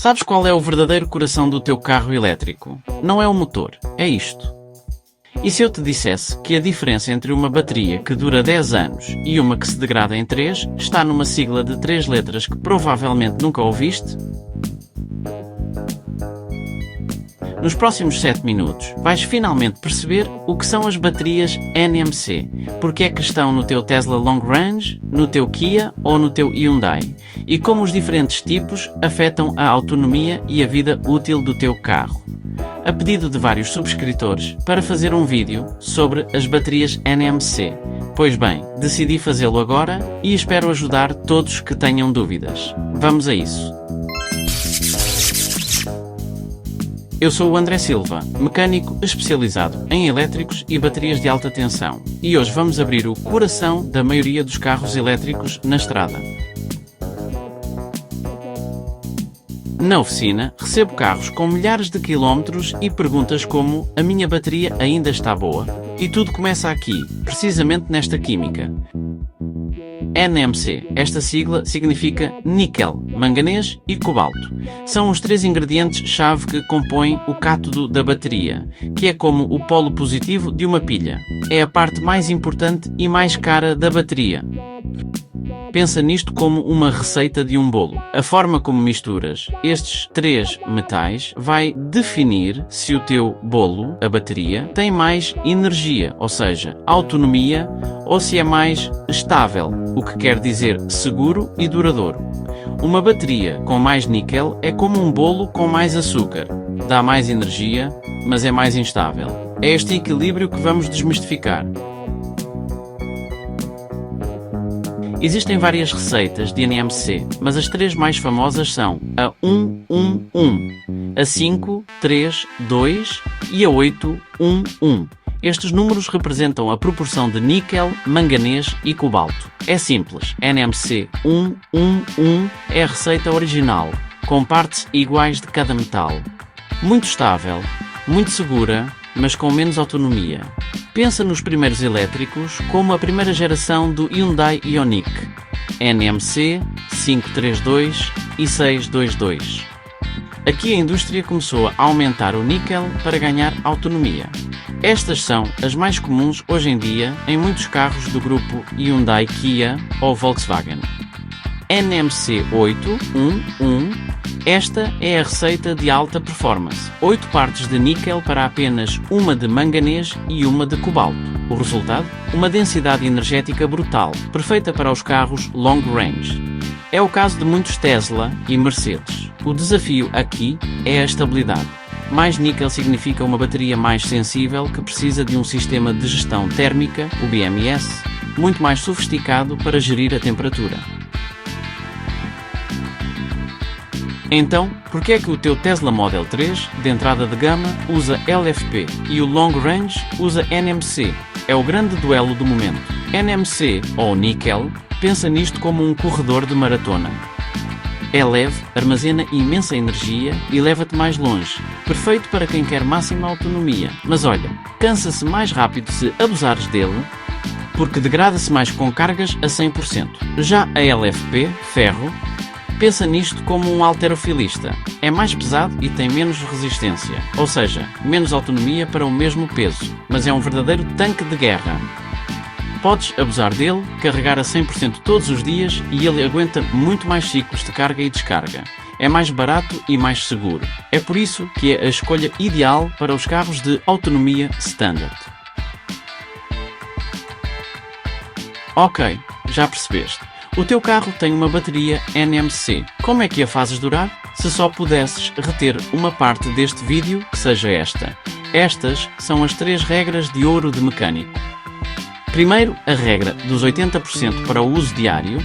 Sabes qual é o verdadeiro coração do teu carro elétrico? Não é o motor, é isto. E se eu te dissesse que a diferença entre uma bateria que dura 10 anos e uma que se degrada em 3 está numa sigla de 3 letras que provavelmente nunca ouviste? Nos próximos 7 minutos, vais finalmente perceber o que são as baterias NMC, porque é que estão no teu Tesla Long Range, no teu Kia ou no teu Hyundai, e como os diferentes tipos afetam a autonomia e a vida útil do teu carro. A pedido de vários subscritores para fazer um vídeo sobre as baterias NMC. Pois bem, decidi fazê-lo agora e espero ajudar todos que tenham dúvidas. Vamos a isso. Eu sou o André Silva, mecânico especializado em elétricos e baterias de alta tensão, e hoje vamos abrir o coração da maioria dos carros elétricos na estrada. Na oficina, recebo carros com milhares de quilómetros e perguntas como: a minha bateria ainda está boa? E tudo começa aqui, precisamente nesta química. NMC, esta sigla significa níquel, manganês e cobalto. São os 3 ingredientes-chave que compõem o cátodo da bateria, que é como o polo positivo de uma pilha. É a parte mais importante e mais cara da bateria. Pensa nisto como uma receita de um bolo. A forma como misturas estes 3 metais vai definir se o teu bolo, a bateria, tem mais energia, ou seja, autonomia, ou se é mais estável, o que quer dizer seguro e duradouro. Uma bateria com mais níquel é como um bolo com mais açúcar. Dá mais energia, mas é mais instável. É este equilíbrio que vamos desmistificar. Existem várias receitas de NMC, mas as 3 mais famosas são a 1-1-1, a 5-3-2 e a 8-1-1. Estes números representam a proporção de níquel, manganês e cobalto. É simples, NMC 1-1-1 é a receita original, com partes iguais de cada metal. Muito estável, muito segura, mas com menos autonomia. Pensa nos primeiros elétricos como a primeira geração do Hyundai Ioniq, NMC 532 e 622. Aqui a indústria começou a aumentar o níquel para ganhar autonomia. Estas são as mais comuns hoje em dia em muitos carros do grupo Hyundai, Kia ou Volkswagen. NMC 8-1-1. Esta é a receita de alta performance. 8 partes de níquel para apenas uma de manganês e uma de cobalto. O resultado? Uma densidade energética brutal, perfeita para os carros long range. É o caso de muitos Tesla e Mercedes. O desafio aqui é a estabilidade. Mais níquel significa uma bateria mais sensível que precisa de um sistema de gestão térmica, o BMS, muito mais sofisticado para gerir a temperatura. Então, por que é que o teu Tesla Model 3, de entrada de gama, usa LFP e o Long Range usa NMC? É o grande duelo do momento. NMC, ou níquel, pensa nisto como um corredor de maratona. É leve, armazena imensa energia e leva-te mais longe. Perfeito para quem quer máxima autonomia. Mas olha, cansa-se mais rápido se abusares dele, porque degrada-se mais com cargas a 100%. Já a LFP, ferro, pensa nisto como um halterofilista. É mais pesado e tem menos resistência, ou seja, menos autonomia para o mesmo peso, mas é um verdadeiro tanque de guerra. Podes abusar dele, carregar a 100% todos os dias e ele aguenta muito mais ciclos de carga e descarga. É mais barato e mais seguro. É por isso que é a escolha ideal para os carros de autonomia standard. Ok, já percebeste. O teu carro tem uma bateria NMC. Como é que a fazes durar? Se só pudesses reter uma parte deste vídeo, que seja esta. Estas são as 3 regras de ouro de mecânico. Primeiro, a regra dos 80% para o uso diário.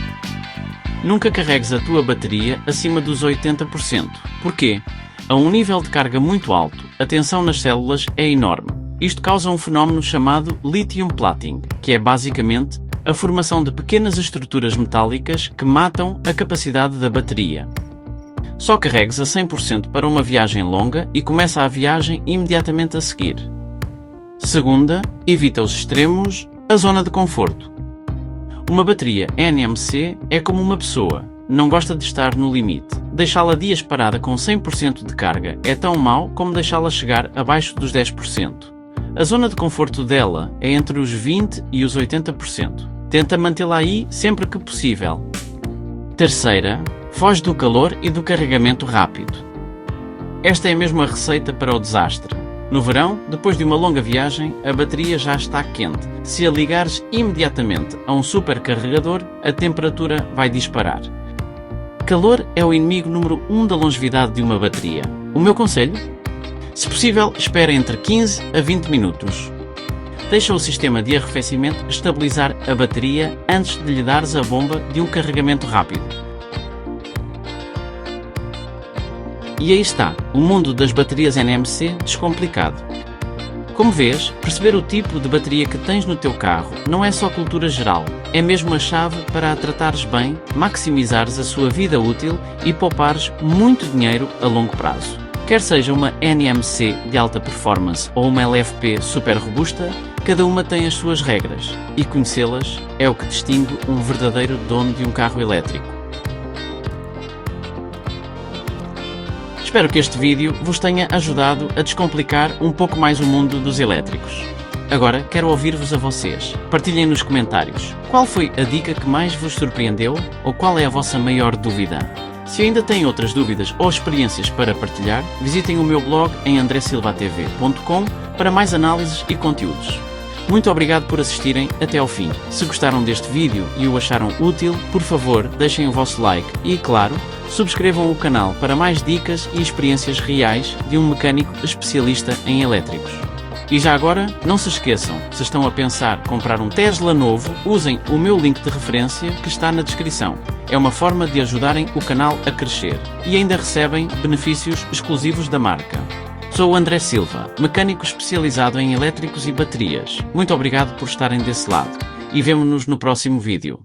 Nunca carregues a tua bateria acima dos 80%. Porquê? A um nível de carga muito alto, a tensão nas células é enorme. Isto causa um fenómeno chamado lithium plating, que é basicamente a formação de pequenas estruturas metálicas que matam a capacidade da bateria. Só carregues a 100% para uma viagem longa e começa a viagem imediatamente a seguir. Segunda, evita os extremos, a zona de conforto. Uma bateria NMC é como uma pessoa, não gosta de estar no limite. deixá-la dias parada com 100% de carga é tão mau como deixá-la chegar abaixo dos 10%. A zona de conforto dela é entre os 20% e os 80%. Tenta mantê-la aí sempre que possível. Terceira, foge do calor e do carregamento rápido. Esta é mesmo a receita para o desastre. No verão, depois de uma longa viagem, a bateria já está quente. Se a ligares imediatamente a um supercarregador, a temperatura vai disparar. Calor é o inimigo número 1 da longevidade de uma bateria. O meu conselho? Se possível, espere entre 15 a 20 minutos. Deixa o sistema de arrefecimento estabilizar a bateria antes de lhe dares a bomba de um carregamento rápido. E aí está, o mundo das baterias NMC descomplicado. Como vês, perceber o tipo de bateria que tens no teu carro não é só cultura geral, é mesmo a chave para a tratares bem, maximizares a sua vida útil e poupares muito dinheiro a longo prazo. Quer seja uma NMC de alta performance ou uma LFP super robusta, cada uma tem as suas regras e conhecê-las é o que distingue um verdadeiro dono de um carro elétrico. Espero que este vídeo vos tenha ajudado a descomplicar um pouco mais o mundo dos elétricos. Agora quero ouvir-vos a vocês. Partilhem nos comentários. Qual foi a dica que mais vos surpreendeu ou qual é a vossa maior dúvida? Se ainda têm outras dúvidas ou experiências para partilhar, visitem o meu blog em andresilvatv.com para mais análises e conteúdos. Muito obrigado por assistirem até ao fim. Se gostaram deste vídeo e o acharam útil, por favor, deixem o vosso like e, claro, subscrevam o canal para mais dicas e experiências reais de um mecânico especialista em elétricos. E já agora, não se esqueçam, se estão a pensar comprar um Tesla novo, usem o meu link de referência que está na descrição. É uma forma de ajudarem o canal a crescer e ainda recebem benefícios exclusivos da marca. Sou o André Silva, mecânico especializado em elétricos e baterias. Muito obrigado por estarem desse lado e vemo-nos no próximo vídeo.